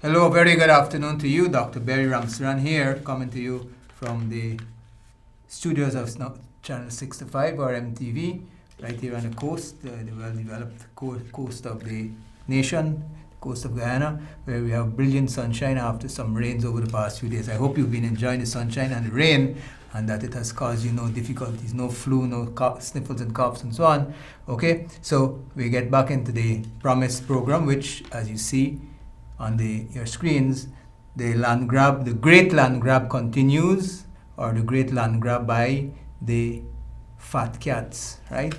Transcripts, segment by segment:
Hello, a very good afternoon to you. Dr. Bheri Ramsarran here, coming to you from the studios of Channel 65 or MTV, right here on the coast, the well-developed coast of the nation, coast of Guyana, where we have brilliant sunshine after some rains over the past few days. I hope you've been enjoying the sunshine and the rain, and that it has caused you no difficulties, no flu, no sniffles and coughs and so on. Okay, so we get back into the promised program, which, as you see on your screens, the great land grab continues, or the great land grab by the fat cats, right?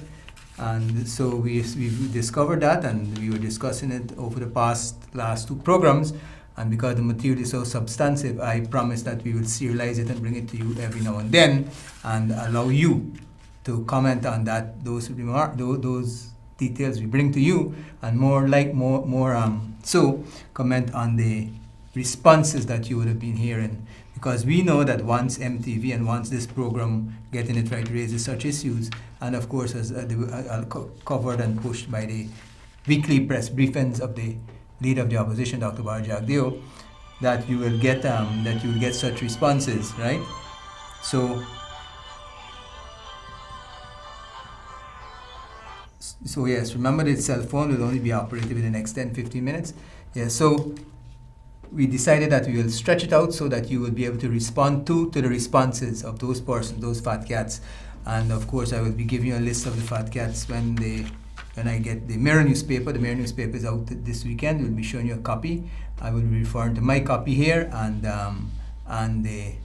And so we've discovered that, and we were discussing it over the last two programs. And because the material is so substantive, I promise that we will serialize it and bring it to you every now and then, and allow you to comment on that, those details we bring to you, and so comment on the responses that you would have been hearing, because we know that once MTV and once this program Getting It Right raises such issues, and of course as covered and pushed by the weekly press briefings of the leader of the opposition, Dr. Bheri Ramsarran, that you will get such responses, right? So yes, remember that cell phone will only be operative in the next 10-15 minutes. Yeah, so we decided that we will stretch it out so that you will be able to respond to the responses of those persons, those fat cats. And of course, I will be giving you a list of the fat cats when I get the Mirror newspaper. The Mirror newspaper is out this weekend. We'll be showing you a copy. I will be referring to my copy here, and the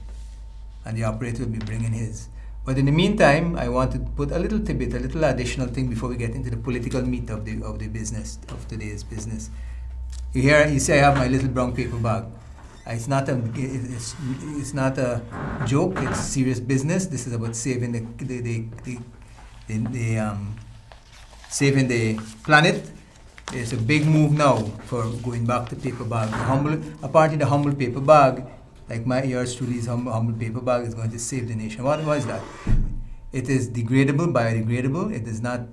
operator will be bringing his. But in the meantime, I want to put a little tidbit, a little additional thing before we get into the political meat of the business, of today's business. You see I have my little brown paper bag. It's not a joke, it's serious business. This is about saving saving the planet. It's a big move now for going back to paper bag. Apparently the humble paper bag, like yours truly's humble paper bag, is going to save the nation. What is that? It is degradable, biodegradable.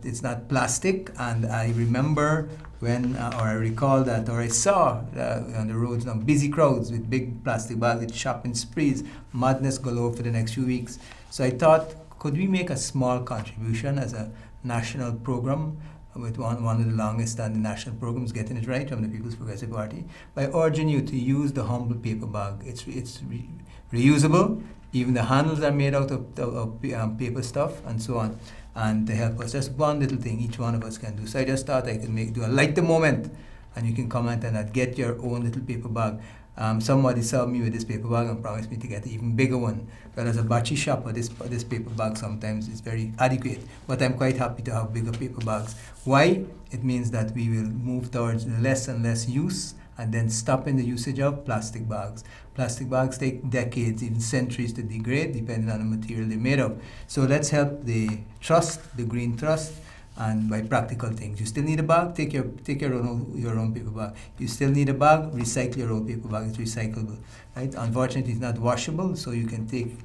It's not plastic. And I remember I recall that, or I saw on the roads now busy crowds with big plastic bags, with shopping sprees, madness galore for the next few weeks. So I thought, could we make a small contribution as a national program, with one of the longest standing national programs, Getting It Right, from the People's Progressive Party, by urging you to use the humble paper bag. It's reusable. Even the handles are made out of paper stuff and so on. And to help us, just one little thing each one of us can do. So I just thought I could do a light the moment, and you can comment on that. Get your own little paper bag. Somebody served me with this paper bag and promised me to get an even bigger one. But as a batchy shopper, this paper bag sometimes is very adequate. But I'm quite happy to have bigger paper bags. Why? It means that we will move towards less and less use, and then stopping the usage of plastic bags. Plastic bags take decades, even centuries to degrade, depending on the material they're made of. So let's help the green trust, and by practical things. You still need a bag, take your own paper bag. You still need a bag, recycle your own paper bag. It's recyclable, right? Unfortunately, it's not washable, so you can take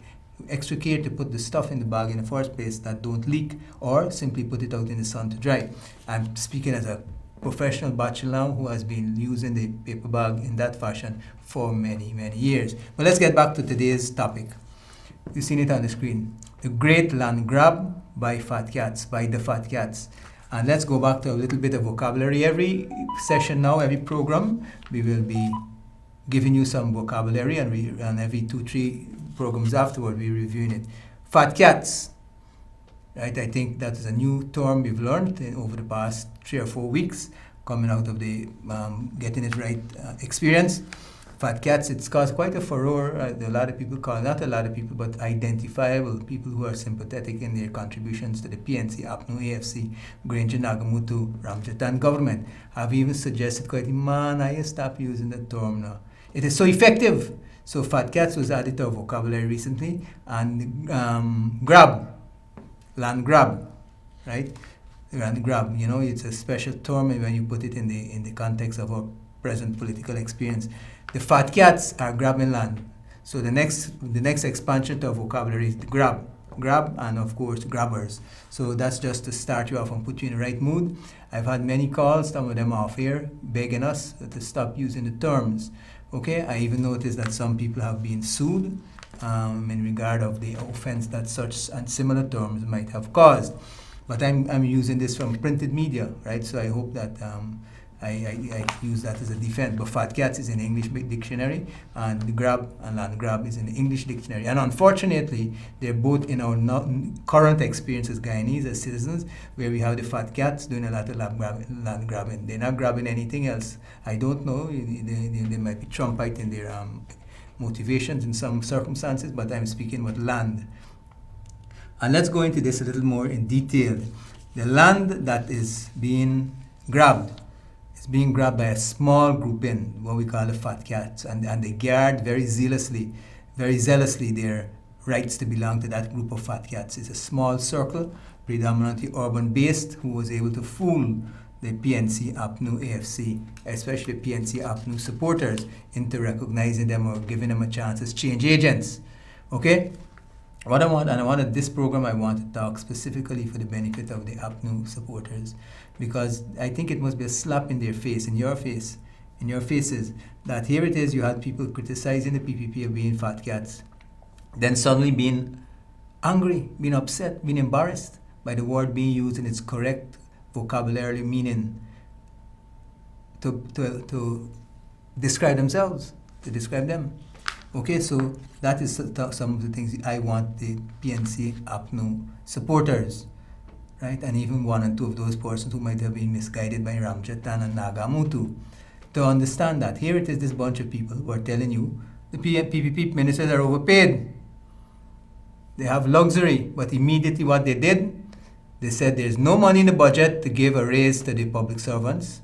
extra care to put the stuff in the bag in the first place that don't leak, or simply put it out in the sun to dry. I'm speaking as a professional bachelor who has been using the paper bag in that fashion for many, many years. But let's get back to today's topic. You've seen it on the screen. The great land grab by the fat cats. And let's go back to a little bit of vocabulary. Every session now, every program, we will be giving you some vocabulary, and every 2-3 programs afterward, we're reviewing it. Fat cats. Right, I think that is a new term we've learned over the past 3 or 4 weeks, coming out of the Getting It Right experience. Fat cats, it's caused quite a furore. A lot of people not a lot of people, but identifiable people who are sympathetic in their contributions to the PNC, APNU, AFC, Granger, Nagamutu, Ramjatan government, have even suggested I stop using the term now. It is so effective. So fat cats was added to our vocabulary recently, and land grab, right? Land grab, it's a special term when you put it in the context of our present political experience. The fat cats are grabbing land. So the next expansion to our vocabulary is the grab. grab, and of course grabbers. So that's just to start you off and put you in the right mood. I've had many calls, some of them off here, begging us to stop using the terms. Okay, I even noticed that some people have been sued in regard of the offense that such and similar terms might have caused. But I'm using this from printed media, right? So I hope that I use that as a defense. But fat cats is in the English dictionary, and the grab and land grab is in the English dictionary. And unfortunately, they're both in our current experience as Guyanese, as citizens, where we have the fat cats doing a lot of land grabbing. They're not grabbing anything else. I don't know. They might be Trumpite in their motivations in some circumstances, but I'm speaking about land. And let's go into this a little more in detail. The land that is being grabbed is being grabbed by a small grouping, what we call the fat cats, and they guard very zealously their rights to belong to that group of fat cats. It's a small circle, predominantly urban-based, who was able to fool the PNC APNU AFC, especially PNC APNU supporters, into recognizing them or giving them a chance as change agents. Okay? What I wanted this program, I want to talk specifically for the benefit of the APNU supporters, because I think it must be a slap in their face, in your faces, that here it is, you had people criticizing the PPP of being fat cats, then suddenly being angry, being upset, being embarrassed by the word being used in its correct vocabulary meaning to describe themselves, to describe them. Okay, so that is some of the things I want the PNC APNU supporters, right, and even one and two of those persons who might have been misguided by Ramjatan and Nagamutu, to understand that here it is, this bunch of people who are telling you the PPP ministers are overpaid. They have luxury, but immediately what they did, they said there's no money in the budget to give a raise to the public servants.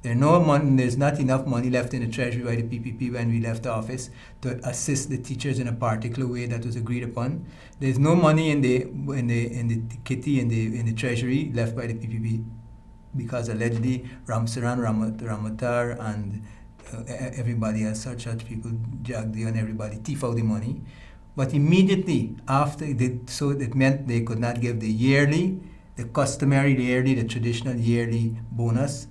There's not enough money left in the treasury by the PPP when we left the office to assist the teachers in a particular way that was agreed upon. There's no money in the kitty in the treasury left by the PPP because allegedly Ramsarran, Ramatar, and everybody else, such people, Jagdi and everybody, thief out the money. But immediately after, so it meant they could not give the customary yearly, the traditional yearly bonus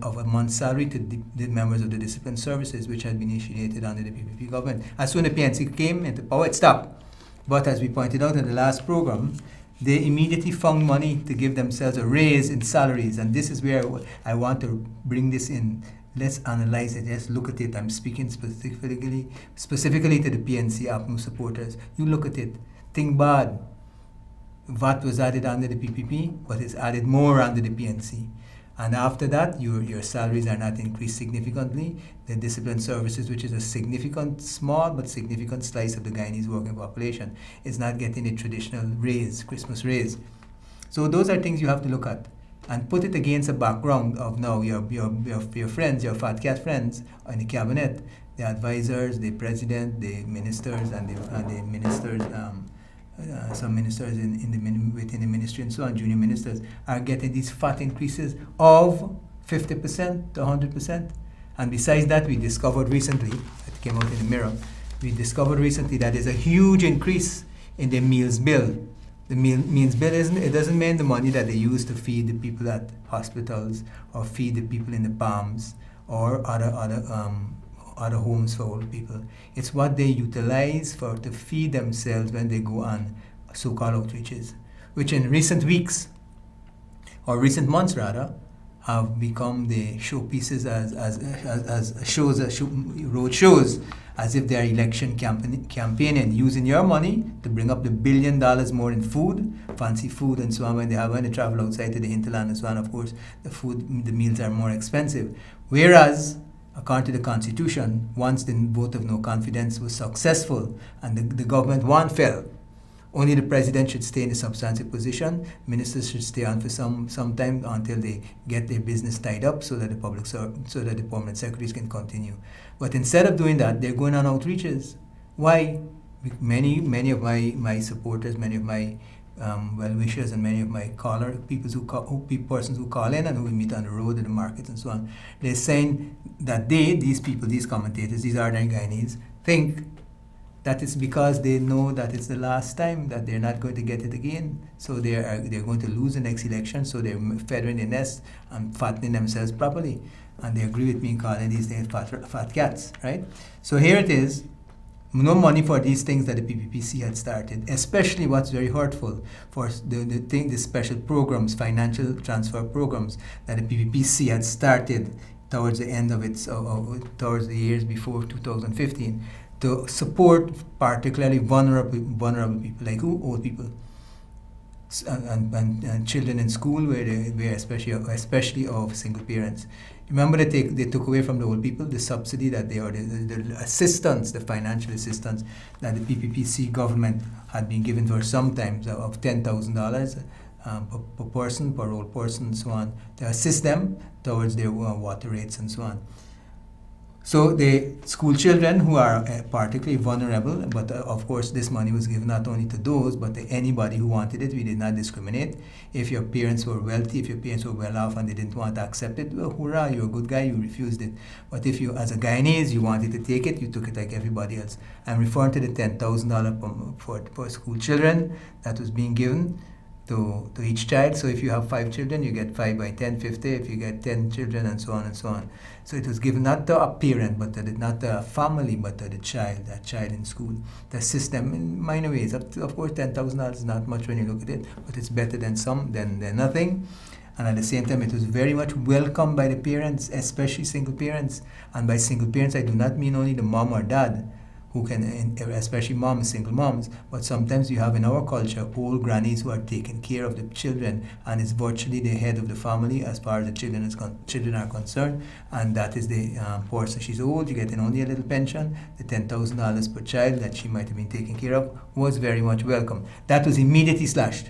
of a month's salary to the members of the discipline services, which had been initiated under the PPP government. As soon as the PNC came into power, it stopped. But as we pointed out in the last program, they immediately found money to give themselves a raise in salaries. And this is where I want to bring this in. Let's analyze it. Let's look at it. I'm speaking specifically to the PNC APNU supporters. You look at it. Think bad. VAT was added under the PPP, but it's added more under the PNC. And after that, your salaries are not increased significantly. The discipline services, which is a small but significant slice of the Guyanese working population, is not getting a traditional raise, Christmas raise. So those are things you have to look at and put it against a background of now your friends, your fat cat friends in the cabinet, the advisors, the president, the ministers, and the ministers. Some ministers within the ministry and so on, junior ministers, are getting these fat increases of 50% to 100%. And besides that, we discovered recently, it came out in the Mirror, that there's a huge increase in the meals bill. The meals bill it doesn't mean the money that they use to feed the people at hospitals or feed the people in the palms or other homes for old people. It's what they utilize to feed themselves when they go on so-called outreaches, which in recent weeks, or recent months rather, have become the showpieces as road shows, as if they are election campaigning, using your money to bring up the $1 billion more in food, fancy food and so on. When they travel outside to the hinterland and so on, of course, the meals are more expensive. Whereas, according to the Constitution, once the vote of no confidence was successful and the government fell, only the president should stay in a substantive position. Ministers should stay on for some time until they get their business tied up, so that the permanent secretaries can continue. But instead of doing that, they're going on outreaches. Why? Many of my supporters, many of my well-wishers, and many of my persons who call in and who we meet on the road, in the markets and so on, they're saying that these commentators, these ordinary Guyanese, think that is because they know that it's the last time, that they're not going to get it again. So they're going to lose the next election, so they're feathering the nest and fattening themselves properly. And they agree with me in calling these things fat cats, right? So here it is, no money for these things that the PPPC had started, especially what's very hurtful for the special programs, financial transfer programs that the PPPC had started towards the end of its, towards the years before 2015, to support particularly vulnerable people, like who? Old people. And children in school, where especially of single parents. Remember that they took away from the old people the subsidy that they, or the assistance, the financial assistance that the PPPC government had been given for sometimes of $10,000 per person, per old person, and so on, to assist them towards their water rates and so on. So the school children who are particularly vulnerable, but of course this money was given not only to those, but to anybody who wanted it. We did not discriminate. If your parents were wealthy, if your parents were well off and they didn't want to accept it, well, hurrah, you're a good guy, you refused it. But if you, as a Guyanese, you wanted to take it, you took it like everybody else. I'm referring to the $10,000 for school children that was being given to each child. So if you have 5 children, you get 5 by 10, 50. If you get 10 children, and so on and so on. So it was given not to a parent, but to not to a family, but to the child, that child in school. The system, in minor ways, of course, $10,000 is not much when you look at it, but it's better than than nothing. And at the same time, it was very much welcomed by the parents, especially single parents. And by single parents, I do not mean only the mom or dad, who can, especially moms, single moms, but sometimes you have in our culture old grannies who are taking care of the children, and is virtually the head of the family as far as the children are concerned, and that is the person. She's old, you're getting only a little pension. The $10,000 per child that she might have been taken care of was very much welcome. That was immediately slashed.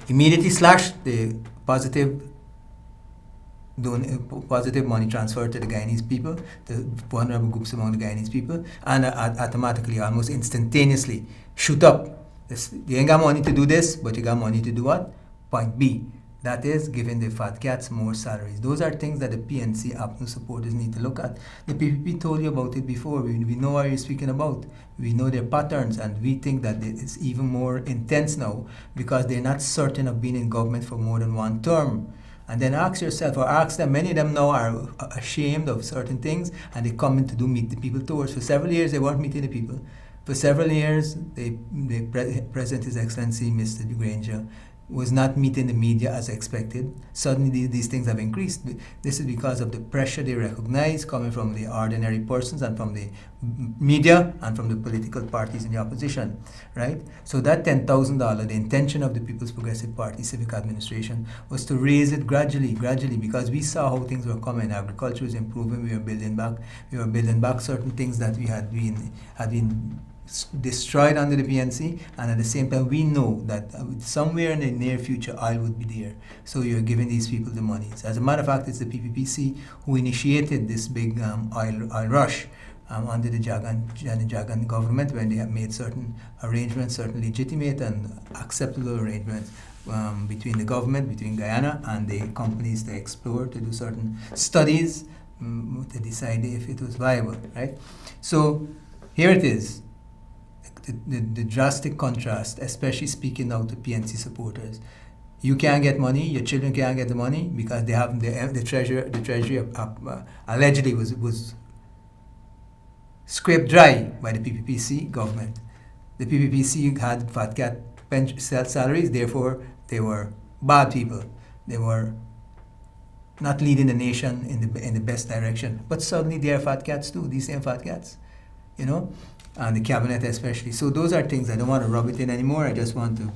Immediately slashed. The positive money transfer to the Guyanese people, the vulnerable groups among the Guyanese people, and automatically, almost instantaneously, shoot up. You ain't got money to do this, but you got money to do what? Point B. That is, giving the fat cats more salaries. Those are things that the PNC APNU supporters need to look at. The PPP told you about it before. We know what you're speaking about. We know their patterns, and we think that it's even more intense now because they're not certain of being in government for more than one term. And then ask yourself, or ask them, many of them now are ashamed of certain things, and they come in to meet the people towards. For several years, they weren't meeting the people. For several years, President His Excellency, Mr. Granger, was not meeting the media as expected. Suddenly, these things have increased. This is because of the pressure they recognize coming from the ordinary persons and from the media and from the political parties in the opposition, right? So that $10,000, the intention of the People's Progressive Party Civic Administration was to raise it gradually, because we saw how things were coming. Agriculture was improving. We were building back certain things that we had been destroyed under the PNC, and at the same time we know that somewhere in the near future oil would be there. So you're giving these people the monies. As a matter of fact, it's the PPPC who initiated this big oil rush under the Jagan government, when they have made certain arrangements, certain legitimate and acceptable arrangements between the government, between Guyana and the companies to explore, to do certain studies to decide if it was viable, right? So here it is. The drastic contrast, especially speaking now to PNC supporters. You can't get money, your children can't get the money because they have the treasury allegedly was scraped dry by the PPPC government. The PPPC had fat cat salaries, therefore they were bad people. They were not leading the nation in the best direction. But suddenly they are fat cats too, these same fat cats, and the cabinet especially. So those are things I don't want to rub it in anymore. I just want to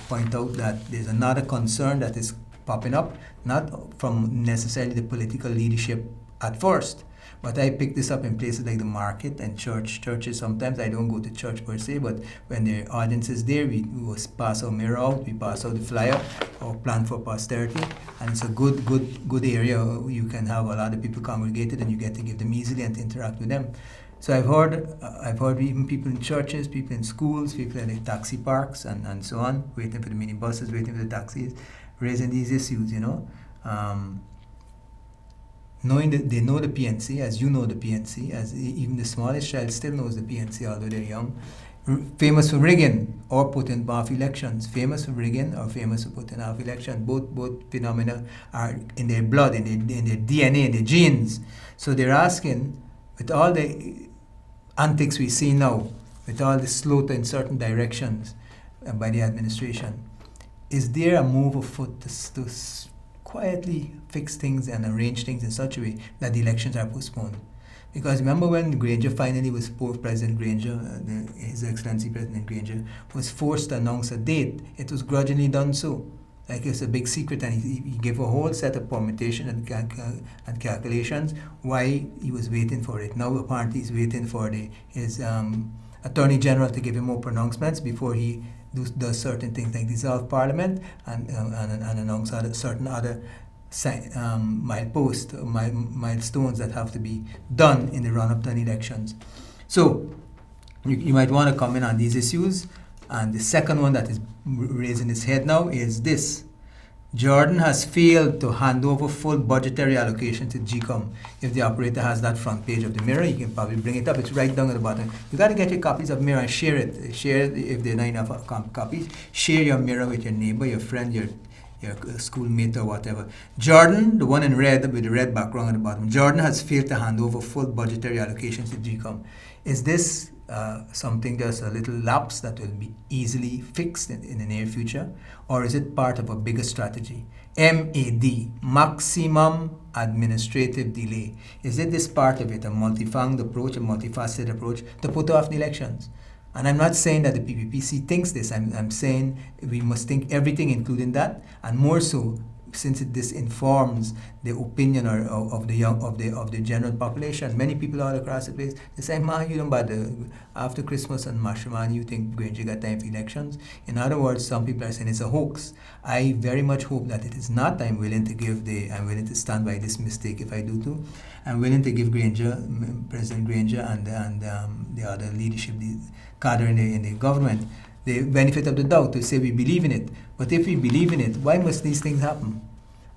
point out that there's another concern that is popping up, not from necessarily the political leadership at first, but I pick this up in places like the market and churches. Sometimes I don't go to church per se, but when the audience is there, we will pass our mirror out, we pass out the flyer, or plan for posterity, and it's a good area. You can have a lot of people congregated, and you get to give them easily and to interact with them. So I've heard even people in churches, people in schools, people in the taxi parks and so on, waiting for the minibuses, waiting for the taxis, raising these issues, knowing that they know the PNC, as you know the PNC, as even the smallest child still knows the PNC, although they're young. Famous for rigging or putting off elections. Famous for rigging or famous for putting off elections. Both phenomena are in their blood, in their DNA, in their genes. So they're asking, with all the antics we see now, with all the slaughter in certain directions by the administration, is there a move afoot to quietly fix things and arrange things in such a way that the elections are postponed? Because remember when Granger finally was President Granger, His Excellency President Granger, was forced to announce a date, it was grudgingly done so. Like it's a big secret, and he gave a whole set of permutation and calculations why he was waiting for it. Now apparently he's waiting for his Attorney General to give him more pronouncements before he does certain things like dissolve Parliament and announce certain other milestones that have to be done in the run-up to an elections. So you might want to comment on these issues. And the second one that is raising its head now is this. Jordan has failed to hand over full budgetary allocation to GECOM. If the operator has that front page of the Mirror, you can probably bring it up. It's right down at the bottom. You got to get your copies of Mirror and share it. Share it if there are not enough copies. Share your Mirror with your neighbor, your friend, your schoolmate or whatever. Jordan, the one in red with the red background at the bottom, Jordan has failed to hand over full budgetary allocation to GECOM. Is this something that's a little lapse that will be easily fixed in the near future? Or is it part of a bigger strategy? MAD, maximum administrative delay. Is it this part of it, a multi-pronged approach, a multifaceted approach to put off the elections? And I'm not saying that the PPPC thinks this. I'm saying we must think everything, including that, and more so since this informs the opinion of the general population. Many people all across the place, they say, "Man, you don't bother. After Christmas and Marshman, you think Granger got time for elections?" In other words, some people are saying it's a hoax. I very much hope that it is not. I'm willing to stand by this mistake if I do too. I'm willing to give President Granger and the other leadership, the cadre in the government, the benefit of the doubt to say we believe in it. But if we believe in it, why must these things happen?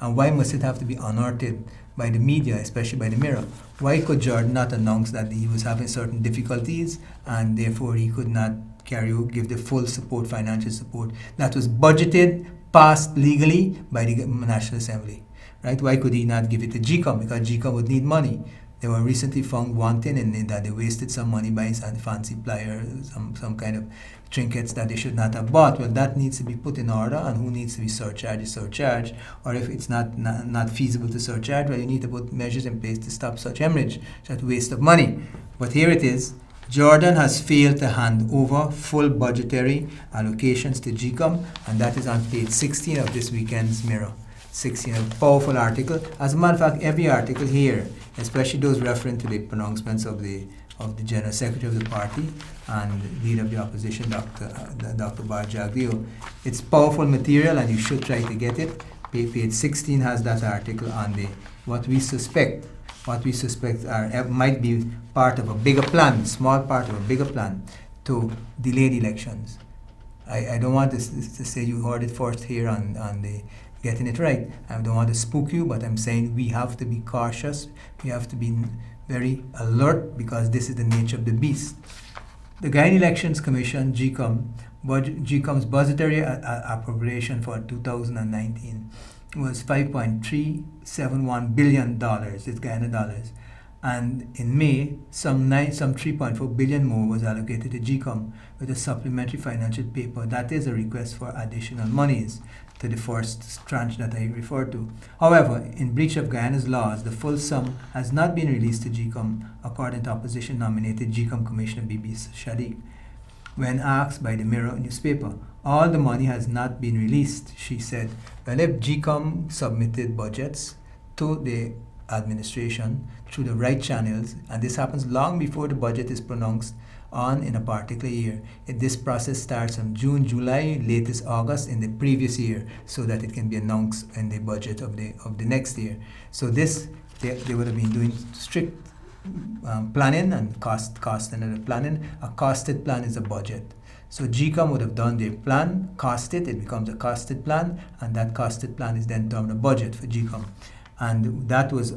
And why must it have to be unearthed by the media, especially by the Mirror? Why could Jordan not announce that he was having certain difficulties and therefore he could not give the full support, financial support that was budgeted, passed legally by the National Assembly? Right? Why could he not give it to GECOM? Because GECOM would need money. They were recently found wanting in that they wasted some money buying some fancy pliers, some kind of trinkets that they should not have bought. Well, that needs to be put in order, and who needs to be surcharged. Or if it's not feasible to surcharge, well, you need to put measures in place to stop such hemorrhage, such waste of money. But here it is. Jordan has failed to hand over full budgetary allocations to GECOM, and that is on page 16 of this weekend's Mirror. 16, a powerful article. As a matter of fact, every article here, especially those referring to the pronouncements of the General Secretary of the party and leader of the opposition, Dr. Bheri, it's powerful material and you should try to get it. Page 16 has that article on what we suspect might be part of a bigger plan, small part of a bigger plan to delay the elections. I don't want to say you heard it first here on the getting it right. I don't want to spook you, but I'm saying we have to be cautious. We have to be very alert because this is the nature of the beast. The Guyana Elections Commission, GECOM's budgetary appropriation for 2019 was $5.371 billion, it's Guyana dollars. And in May, some 3.4 billion more was allocated to GECOM with a supplementary financial paper. That is a request for additional monies to the first tranche that I referred to. However, in breach of Guyana's laws, the full sum has not been released to GECOM, according to opposition-nominated GECOM Commissioner Bibi Shadiq. When asked by the Mirror newspaper, all the money has not been released, she said, well, if GECOM submitted budgets to the administration through the right channels, and this happens long before the budget is pronounced on in a particular year. This process starts from June, July, latest August in the previous year, so that it can be announced in the budget of the next year. So this, they would have been doing strict planning and cost and planning. A costed plan is a budget. So GECOM would have done their plan, costed, it becomes a costed plan, and that costed plan is then termed a budget for GECOM. And that was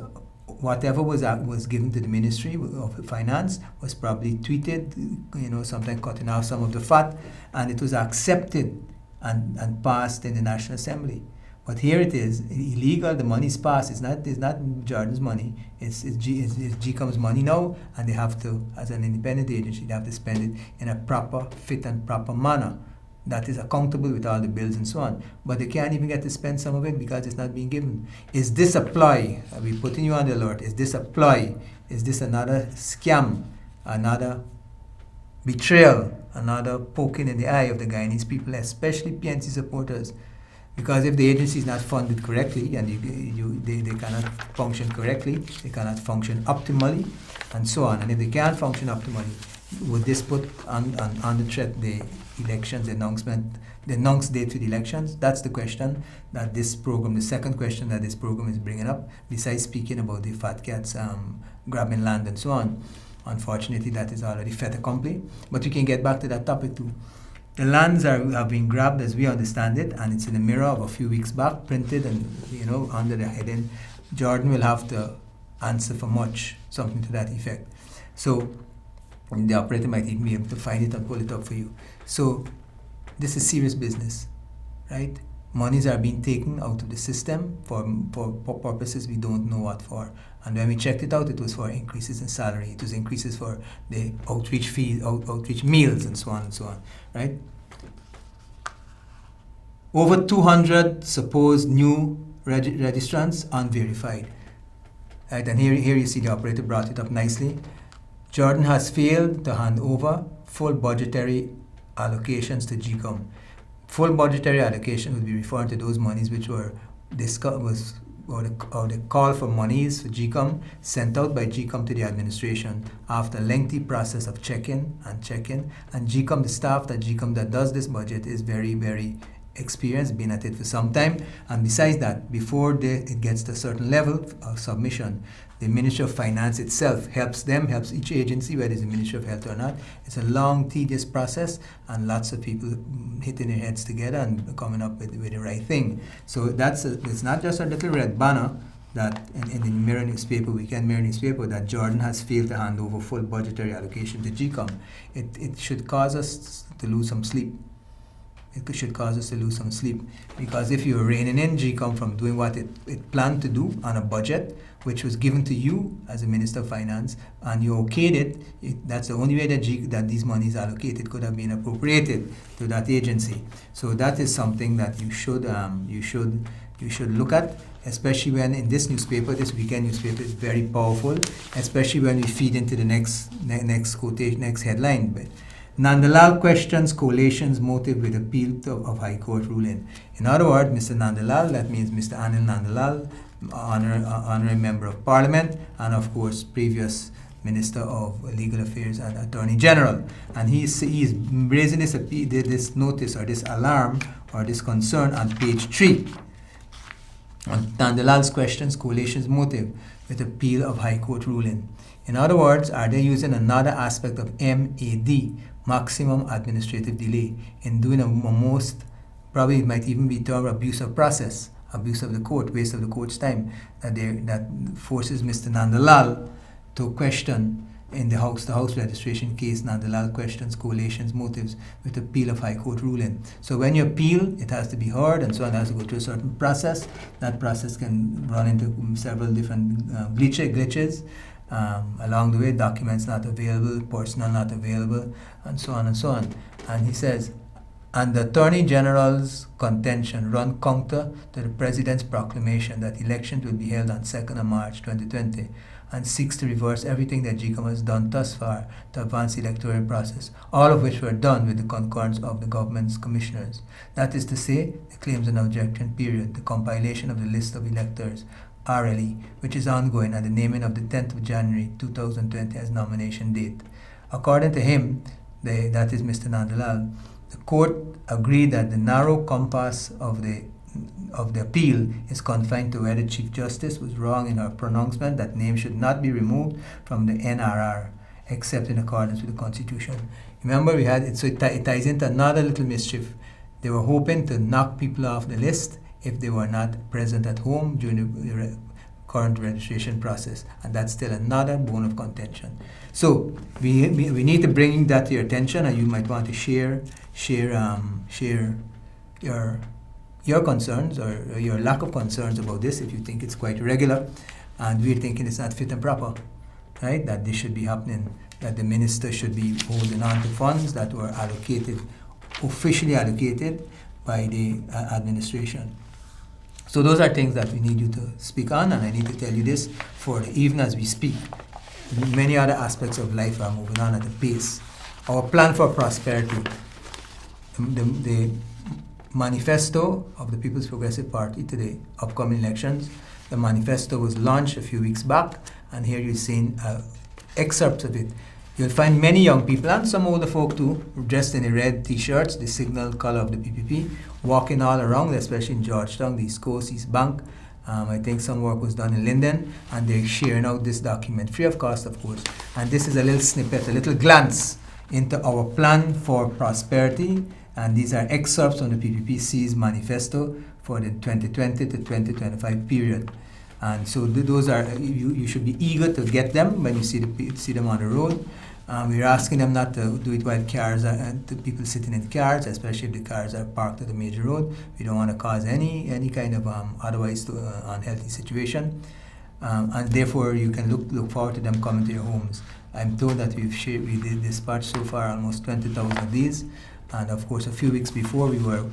whatever was given to the Ministry of Finance was probably tweeted, sometimes cutting off some of the fat, and it was accepted and passed in the National Assembly. But here it is, illegal, the money is passed. It's not Jordan's money, it's GECOM's money now, and they have to, as an independent agency, they have to spend it in a proper, fit and proper manner that is accountable with all the bills and so on. But they can't even get to spend some of it because it's not being given. Is this a ploy? Are we putting you on the alert? Is this a ploy? Is this another scam? Another betrayal? Another poking in the eye of the Guyanese people, especially PNC supporters? Because if the agency is not funded correctly and they cannot function correctly, they cannot function optimally, and so on. And if they can't function optimally, would this put on the threat the elections, the announced date for the elections? That's the question that this program, the second question that this program is bringing up, besides speaking about the fat cats grabbing land and so on. Unfortunately, that is already fait accompli, but we can get back to that topic too. The lands are being grabbed as we understand it, and it's in the Mirror of a few weeks back, printed and under the heading, Jordan will have to answer for much, something to that effect. So the operator might even be able to find it and pull it up for you. So this is serious business, right? Monies are being taken out of the system for purposes we don't know what for. And when we checked it out, it was for increases in salary. It was increases for the outreach fees, outreach meals, and so on, right? Over 200 supposed new registrants unverified. Right, and here you see the operator brought it up nicely. Jordan has failed to hand over full budgetary allocations to GECOM. Full budgetary allocation would be referring to those monies which were discussed, or the call for monies for GECOM sent out by GECOM to the administration after a lengthy process of check-in. And GECOM, the staff that GECOM that does this budget is very, very experienced, been at it for some time. And besides that, before it gets to a certain level of submission, the Ministry of Finance itself helps each agency, whether it's the Ministry of Health or not. It's a long, tedious process, and lots of people hitting their heads together and coming up with the right thing. So it's not just a little red banner that in the Mirror newspaper, Weekend Mirror newspaper, that Jordan has failed to hand over full budgetary allocation to GECOM. It should cause us to lose some sleep. It should cause us to lose some sleep, because if you're reining in GECOM from doing what it planned to do on a budget which was given to you as a Minister of Finance, and you okayed it, that's the only way that these monies allocated could have been appropriated to that agency. So that is something that you should look at, especially when in this newspaper, this Weekend newspaper is very powerful, especially when we feed into the next quotation, next headline. But Nandalal questions coalition's motive with appeal of High Court ruling. In other words, Mr. Nandalal, that means Mr. Anil Nandalal, honorary member of Parliament, and of course previous Minister of Legal Affairs and Attorney General, and he's raising this notice or this alarm or this concern on page 3. On Nandalal's questions coalition's motive with appeal of High Court ruling. In other words, are they using another aspect of MAD, maximum administrative delay, in doing a most, probably it might even be termed abuse of process, abuse of the court, waste of the court's time, that forces Mr. Nandalal to question in the House registration case. Nandalal questions coalition's motives with appeal of High Court ruling. So when you appeal, it has to be heard, and so on, it has to go through a certain process. That process can run into several different glitches. Along the way, documents not available, personnel not available, and so on and so on. And he says, and the Attorney General's contention run counter to the President's proclamation that elections will be held on 2nd of March 2020, and seeks to reverse everything that GECOM has done thus far to advance the electoral process, all of which were done with the concurrence of the government's commissioners. That is to say, the claims and objection period, the compilation of the list of electors, RLE, which is ongoing, and the naming of the 10th of January 2020 as nomination date. According to him, that is Mr. Nandalal, the court agreed that the narrow compass of the appeal is confined to whether Chief Justice was wrong in her pronouncement that names should not be removed from the NRR except in accordance with the Constitution. Remember, we had it, so it ties into another little mischief. They were hoping to knock people off the list if they were not present at home during the current registration process, and that's still another bone of contention. So we need to bring that to your attention, and you might want to share your concerns or your lack of concerns about this if you think it's quite irregular, and we're thinking it's not fit and proper, right? That this should be happening, that the minister should be holding on to funds that were allocated, officially allocated by the administration. So those are things that we need you to speak on, and I need to tell you this for even as we speak. Many other aspects of life are moving on at a pace. Our plan for prosperity, the manifesto of the People's Progressive Party to the upcoming elections, the manifesto was launched a few weeks back, and here you're seeing excerpts of it. You'll find many young people, and some older folk too, dressed in the red t-shirts, the signal color of the PPP, walking all around, especially in Georgetown, the East Coast, East Bank. I think some work was done in Linden, and they're sharing out this document, free of cost, of course. And this is a little snippet, a little glance into our plan for prosperity, and these are excerpts from the PPPC's manifesto for the 2020 to 2025 period. And so those are, you should be eager to get them when you see them on the road. We're asking them not to do it while cars are, the people sitting in cars, especially if the cars are parked at the major road. We don't want to cause any kind of otherwise unhealthy situation. And therefore you can look forward to them coming to your homes. I'm told that we did dispatch so far almost 20,000 of these. And of course, a few weeks before we were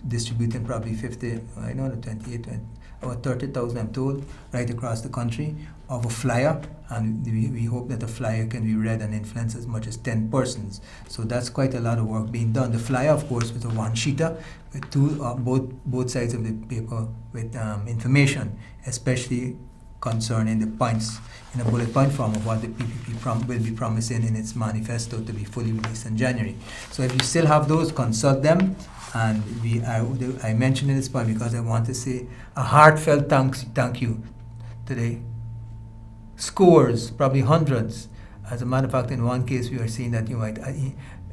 distributing probably 50, I know the 28, 20, about 30,000, I'm told, right across the country of a flyer, and we hope that the flyer can be read and influence as much as 10 persons. So that's quite a lot of work being done. The flyer, of course, was a one-sheeter with both sides of the paper with information, especially concerning the points in a bullet point form of what the PPP will be promising in its manifesto to be fully released in January. So if you still have those, consult them. And I mentioned in this point because I want to say a heartfelt thank you to the scores, probably hundreds. As a matter of fact, in one case, we are seeing that you might,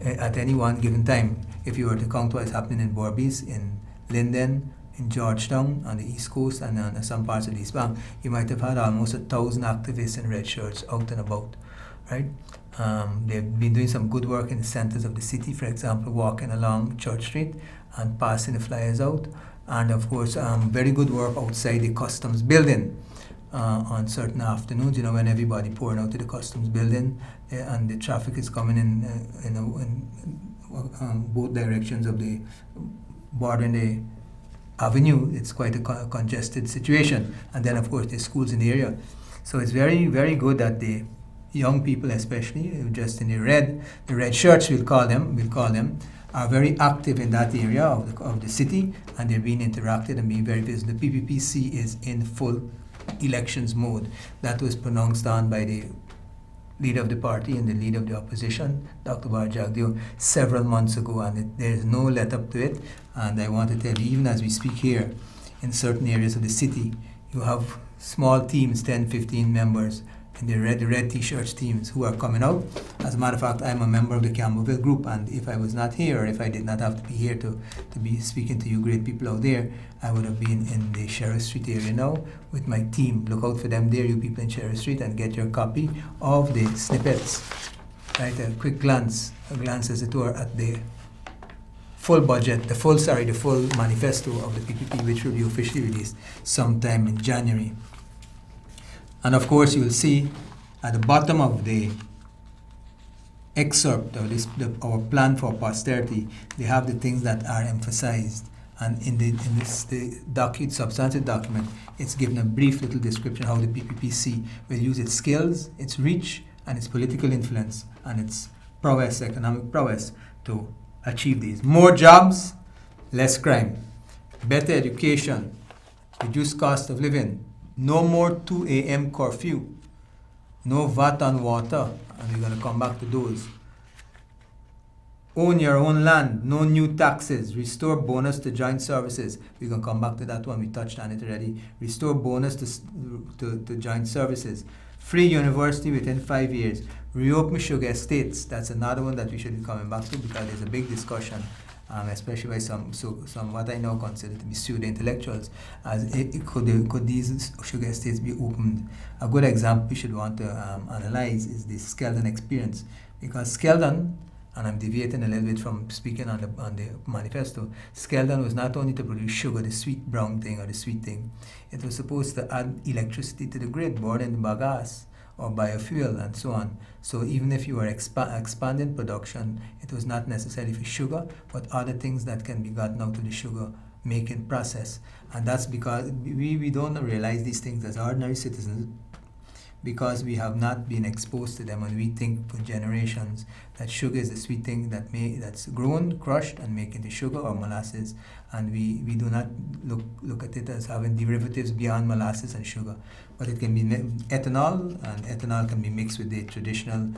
at any one given time, if you were to count what's happening in Berbice, in Linden, in Georgetown, on the East Coast, and on some parts of the East Bank, you might have had almost 1,000 activists in red shirts out and about, right? They've been doing some good work in the centers of the city, for example, walking along Church Street and passing the flyers out. And of course, very good work outside the customs building on certain afternoons, when everybody pouring out to the customs building and the traffic is coming in both directions of the bordering the avenue. It's quite a congested situation. And then of course there's schools in the area. So it's very, very good that the young people, especially just in the red shirts, we'll call them, are very active in that area of the city, and they're being interacted and being very visible. The PPPC is in full elections mode. That was pronounced on by the leader of the party and the leader of the opposition, Dr. Bheri Ramsarran, several months ago, and there is no let up to it. And I want to tell you, even as we speak here, in certain areas of the city, you have small teams, 10, 15 members, in the red t-shirts teams who are coming out. As a matter of fact, I'm a member of the Campbellville group, and if I was not here, or if I did not have to be here to be speaking to you great people out there, I would have been in the Sheriff Street area now with my team. Look out for them there, you people in Sheriff Street, and get your copy of the snippets. Right, a quick glance as it were at the full budget, the full manifesto of the PPP, which will be officially released sometime in January. And of course, you will see at the bottom of the excerpt of our plan for posterity, they have the things that are emphasized. And in this substantive document, it's given a brief little description how the PPPC will use its skills, its reach, and its political influence, and its prowess, economic prowess, to achieve these. More jobs, less crime, better education, reduced cost of living, no more 2 a.m. curfew, no VAT on water, and we're going to come back to those. Own your own land, no new taxes, restore bonus to joint services. We're going to come back to that one, we touched on it already. Restore bonus to joint services. Free university within 5 years. Reopen sugar estates. That's another one that we should be coming back to because there's a big discussion especially by some what I now consider to be pseudo intellectuals, as could these sugar estates be opened? A good example we should want to analyze is the Skeldon experience, because Skeldon, and I'm deviating a little bit from speaking on the manifesto, Skeldon was not only to produce sugar, the sweet brown thing or the sweet thing, it was supposed to add electricity to the grid, board in the bagasse, or biofuel, and so on. So even if you are expanding production, it was not necessarily for sugar, but other things that can be gotten out of the sugar making process. And that's because we don't realize these things as ordinary citizens, because we have not been exposed to them, and we think for generations that sugar is a sweet thing that's grown, crushed, and made into sugar or molasses, and we do not look at it as having derivatives beyond molasses and sugar. But it can be ethanol, and ethanol can be mixed with the traditional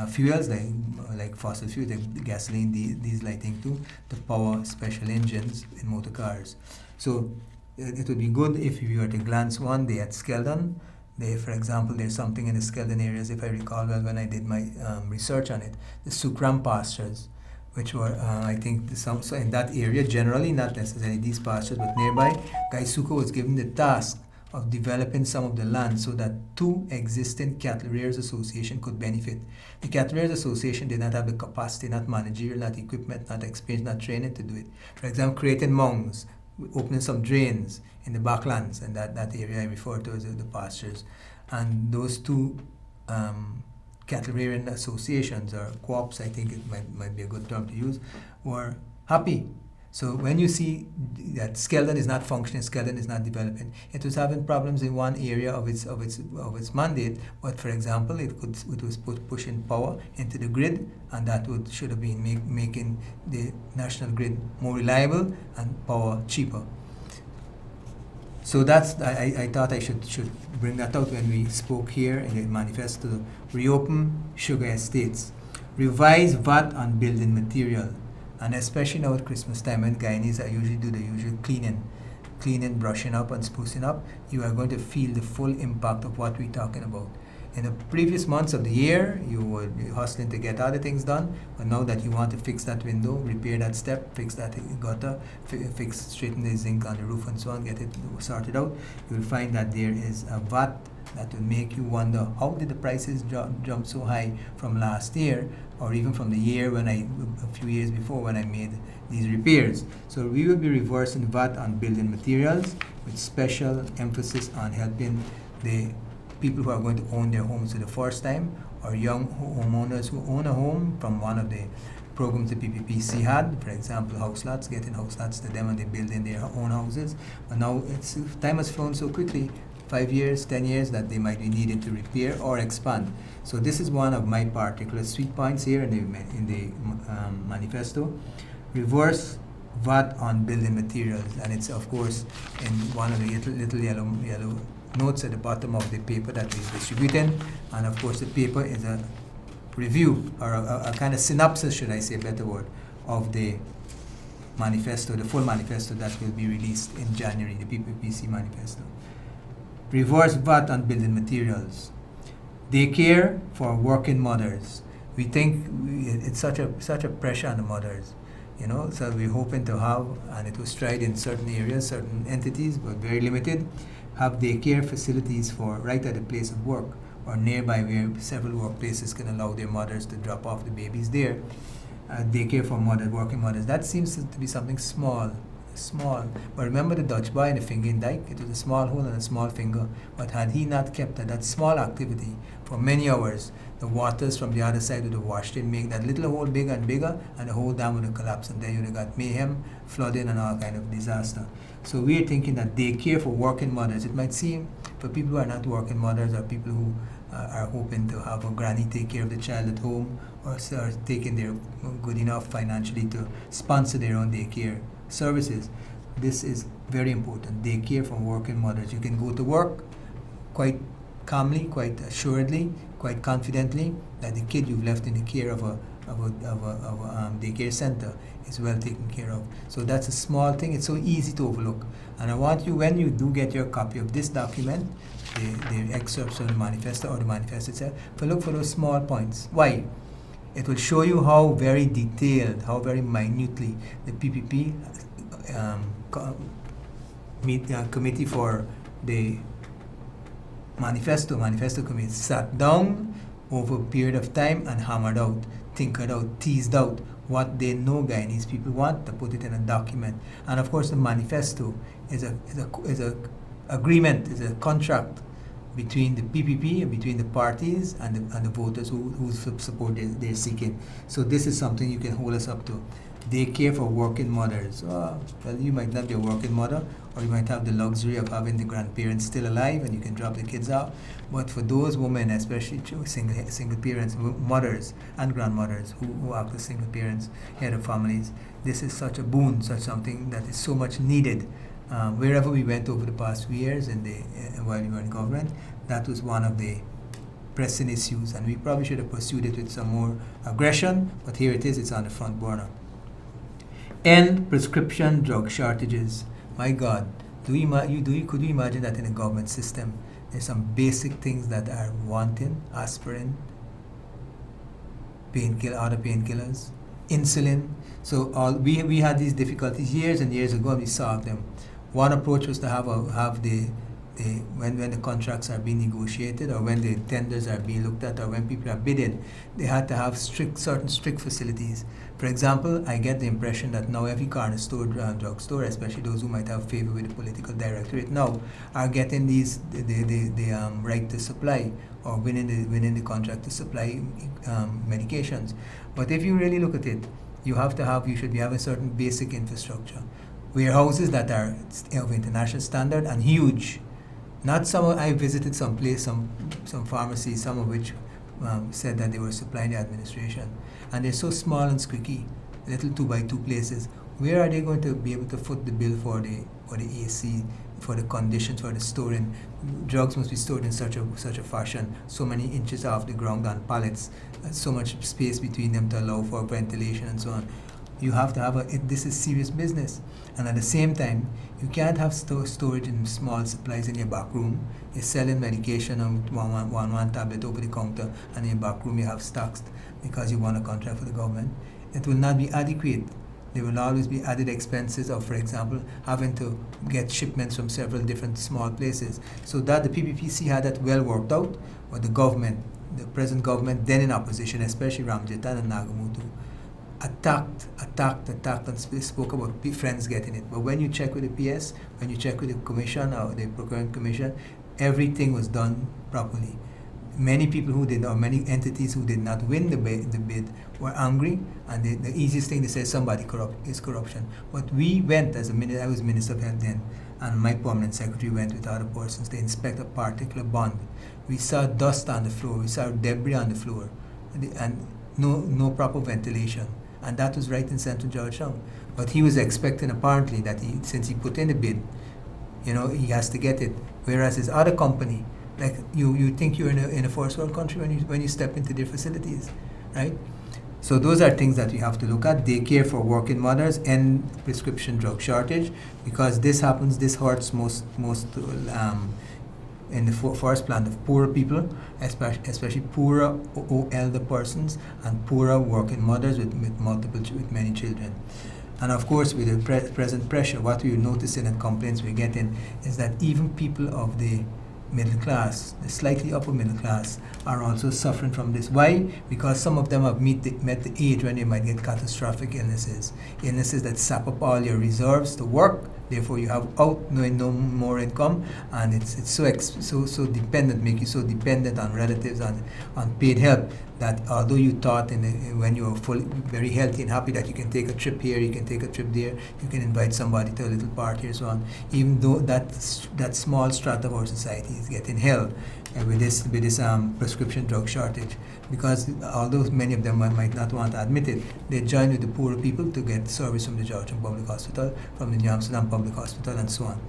fuels like fossil fuels, like gasoline, diesel, I think too, to power special engines in motor cars. So it would be good if we were to glance one day at Skeldon. For example, there's something in the Skeldon areas, if I recall well, when I did my research on it, the Sukram pastures, which were, I think, so in that area, generally, not necessarily these pastures, but nearby, Guy Sucre was given the task of developing some of the land so that two existing cattle rearers association could benefit. The cattle rearers association did not have the capacity, not managerial, not equipment, not experience, not training to do it. For example, creating mounds, opening some drains in the backlands, and that area I refer to as the pastures. And those two cattle rearing associations, or co-ops, I think it might be a good term to use, were happy. So when you see that Skeldon is not functioning, Skeldon is not developing, it was having problems in one area of its mandate. But for example, it was pushing power into the grid, and that should have been making the national grid more reliable and power cheaper. So that's I thought I should bring that out when we spoke here in the manifesto. Reopen sugar estates, revise VAT on building material. And especially now at Christmas time, when Guyanese usually do the usual cleaning, brushing up, and sprucing up, you are going to feel the full impact of what we're talking about. In the previous months of the year, you were hustling to get other things done, but now that you want to fix that window, repair that step, fix that gutter, straighten the zinc on the roof and so on, get it sorted out, you will find that there is a VAT that will make you wonder, how did the prices jump so high from last year, or even from the year a few years before when I made these repairs. So we will be reversing VAT on building materials, with special emphasis on helping the people who are going to own their homes for the first time, or young homeowners who own a home from one of the programs the PPPC had, for example, house lots, getting house lots to them and they build in their own houses. But now time has flown so quickly, 5 years, 10 years, that they might be needed to repair or expand. So this is one of my particular sweet points here in the manifesto. Reverse VAT on building materials, and it's of course in one of the little yellow notes at the bottom of the paper that we're distributing. And of course the paper is a review, or a kind of synopsis, should I say a better word, of the manifesto, the full manifesto that will be released in January, the PPPC manifesto. Reverse VAT on building materials. Daycare for working mothers. We think it's such a pressure on the mothers, so we're hoping to have, and it was tried in certain areas, certain entities, but very limited, have daycare facilities for right at the place of work, or nearby, where several workplaces can allow their mothers to drop off the babies there. Daycare for working mothers. That seems to be something small. But remember the Dutch boy in the finger in dike? It was a small hole and a small finger. But had he not kept that small activity for many hours, the waters from the other side would have washed it, make that little hole bigger and bigger, and the whole dam would have collapsed, and then you would have got mayhem, flooding, and all kind of disaster. So we are thinking that daycare for working mothers. It might seem, for people who are not working mothers, or people who are hoping to have a granny take care of the child at home, or are taking their good enough financially to sponsor their own daycare services. This is very important. Daycare for working mothers. You can go to work quite calmly, quite assuredly, quite confidently that the kid you've left in the care of a daycare center is well taken care of. So that's a small thing. It's so easy to overlook. And I want you, when you do get your copy of this document, the excerpts from the manifesto or the manifesto itself, to look for those small points. Why? It will show you how very detailed, how very minutely the PPP committee for the manifesto committee sat down over a period of time and hammered out, tinkered out, teased out what they know Guyanese people want, to put it in a document. And of course, the manifesto is a agreement, is a contract between the PPP and between the parties and the voters whose support they're seeking. So this is something you can hold us up to. They care for working mothers. Well, you might not be a working mother, or you might have the luxury of having the grandparents still alive and you can drop the kids out. But for those women, especially single parents, mothers and grandmothers who act as single parents, head of families, this is such a boon, such something that is so much needed. Wherever we went over the past few years while we were in government, that was one of the pressing issues, and we probably should have pursued it with some more aggression, but here it is, it's on the front burner. End prescription drug shortages. My God, could you imagine that in a government system, there's some basic things that are wanting: aspirin, other painkillers, insulin. So we had these difficulties years and years ago, and we solved them. One approach was to have when the contracts are being negotiated, or when the tenders are being looked at, or when people are bidding, they had to have certain strict facilities. For example, I get the impression that now every corner store, drugstore, especially those who might have favor with the political directorate now, are getting the right to supply, or winning the contract to supply medications. But if you really look at it, you should be having certain basic infrastructure. Warehouses that are of international standard and huge. Not some. I visited some pharmacies, some of which said that they were supplying the administration, and they're so small and squeaky, little 2x2 places. Where are they going to be able to foot the bill for the AC, for the conditions, for the storing? Drugs must be stored in such a fashion, so many inches off the ground on pallets, so much space between them to allow for ventilation and so on. You have to have this is serious business. And at the same time, you can't have storage in small supplies in your back room. You're selling medication on one tablet over the counter, and in your back room you have stocks because you want a contract for the government. It will not be adequate. There will always be added expenses of, for example, having to get shipments from several different small places. So that the PPPC had that well worked out, but the present government, then in opposition, especially Ramjatan and Nagamutu, attacked and spoke about friends getting it. But when you check with the PS, when you check with the commission or the procurement commission, everything was done properly. Many people many entities who did not win the bid were angry, and the easiest thing to say somebody is corruption. But we went I was Minister of Health then, and my permanent secretary went with other persons to inspect a particular bond. We saw dust on the floor, we saw debris on the floor, and no proper ventilation. And that was right in Central Georgetown. But he was expecting, apparently, that since he put in the bid, he has to get it. Whereas his other company, like you think you're in a first world country when you step into their facilities, right? So those are things that we have to look at. Daycare for working mothers and prescription drug shortage, because this hurts most in the first plan of poorer people, especially poorer elder persons and poorer working mothers with many children. And of course, with the present pressure, what we're noticing and complaints we're getting is that even people of the middle class, the slightly upper middle class, are also suffering from this. Why? Because some of them have met the age when they might get catastrophic illnesses that sap up all your reserves to work. Therefore, you have no more income, and it's so dependent, make you so dependent on relatives and on paid help, that although you thought when you were very healthy and happy that you can take a trip here, you can take a trip there, you can invite somebody to a little party or so on, even though that small strata of our society is getting held with this prescription drug shortage, because although many of them might not want to admit it, they join with the poorer people to get service from the Georgetown Public Hospital, from the New Amsterdam Public Hospital, and so on.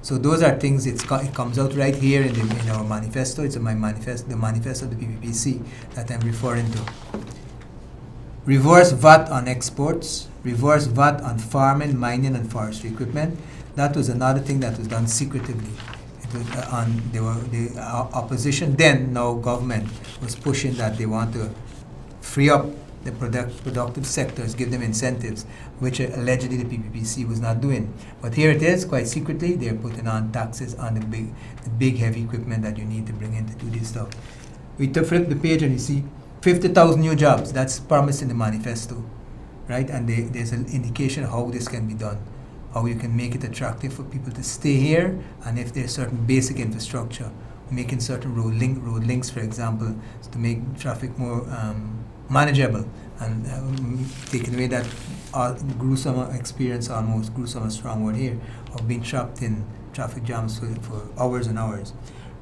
So those are things. It comes out right here in our manifesto. It's the manifesto of the PPPC that I'm referring to. Reverse VAT on exports. Reverse VAT on farming, mining, and forestry equipment. That was another thing that was done secretively. The opposition then, now government, was pushing that they want to free up the productive sectors, give them incentives, which allegedly the PPPC was not doing. But here it is, quite secretly, they're putting on taxes on the big heavy equipment that you need to bring in to do this stuff. We flip the page and you see 50,000 new jobs. That's promised in the manifesto, right? And there's an indication of how this can be done, how you can make it attractive for people to stay here, and if there's certain basic infrastructure, making certain road links, for example, to make traffic more manageable, and taking away that gruesome experience, almost gruesome, a strong word here, of being trapped in traffic jams for hours and hours.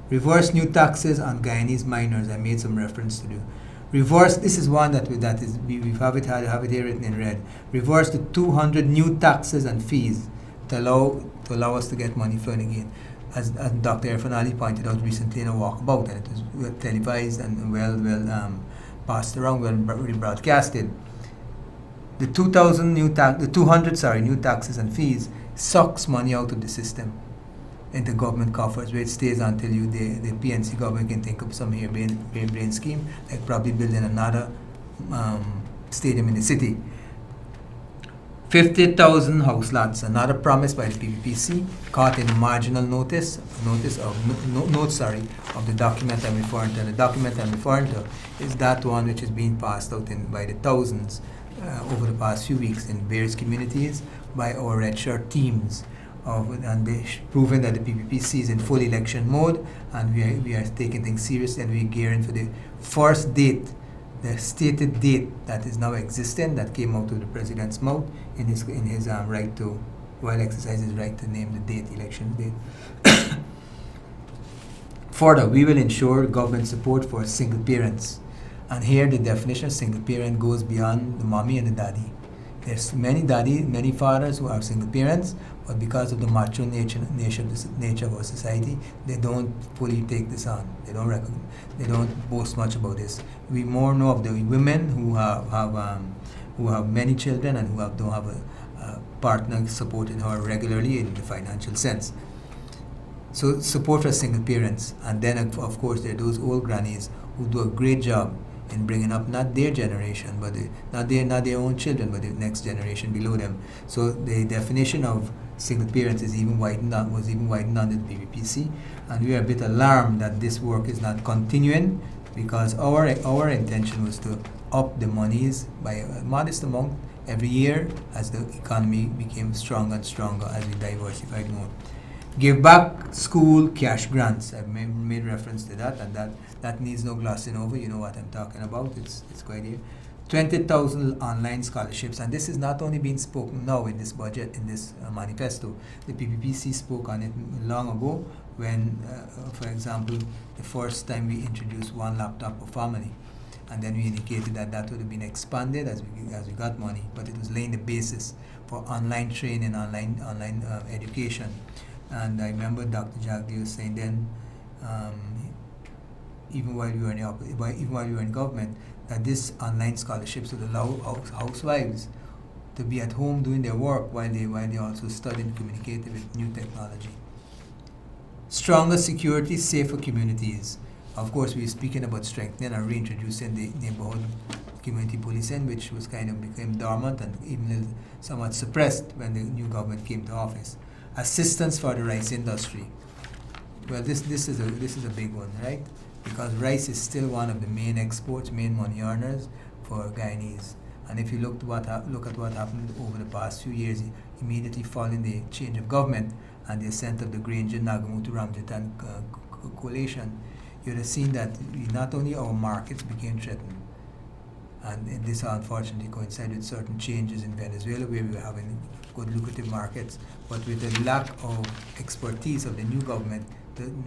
Reverse new taxes on Guyanese minors. I made some reference to do. Reverse. This is one we have it here written in red. Reverse the 200 new taxes and fees to allow us to get money flowing again. As Dr. Irfan Ali pointed out recently in a walkabout, and it was well televised and well passed around, well rebroadcasted. The 200 new taxes and fees sucks money out of the system into government coffers, where it stays until the PNC government can think of some brain scheme, like probably building another stadium in the city. 50,000 house lots, another promise by the PPPC, caught in marginal note of the document I'm referring to. And the document I'm referring to is that one which is being passed out by the thousands over the past few weeks in various communities by our red shirt teams. And they're proving that the PPPC is in full election mode, and we are taking things seriously, and we're gearing for the first date, the stated date that is now existing, that came out of the president's mouth in his right to, while exercising his right to name the date, election date. Further, we will ensure government support for single parents, and here the definition of single parent goes beyond the mommy and the daddy. There's many fathers who are single parents, but because of the macho nature of our society, they don't fully take this on. They don't boast much about this. We more know of the women who have many children and who don't have a partner supporting her regularly in the financial sense. So support for single parents, and then of course there are those old grannies who do a great job in bringing up not their generation, but not their own children, but the next generation below them. So the definition of single parents was even widened under the PPPC, and we are a bit alarmed that this work is not continuing, because our intention was to up the monies by a modest amount every year as the economy became stronger and stronger, as we diversified more. Give back school cash grants. I've made reference to that, and that needs no glossing over. You know what I'm talking about. It's quite here. 20,000 online scholarships, and this is not only being spoken now in this budget, in this manifesto. The PPPC spoke on it long ago when, for example, the first time we introduced one laptop per family, and then we indicated that would have been expanded as we got money, but it was laying the basis for online training, online education. And I remember Dr. Jagdi was saying then, even while we were in government, that this online scholarships would allow housewives to be at home doing their work while they also study and communicate with new technology. Stronger security, safer communities. Of course, we're speaking about strengthening and reintroducing the neighborhood community policing, which was kind of became dormant and even somewhat suppressed when the new government came to office. Assistance for the rice industry. Well, this is a big one, right? Because rice is still one of the main exports, main money earners for Guyanese. And if you look at what happened over the past few years, immediately following the change of government and the ascent of the Granger Nagamutu Ramjitan coalition, you'd have seen that not only our markets became threatened, and this unfortunately coincided with certain changes in Venezuela, where we were having good lucrative markets, but with the lack of expertise of the new government to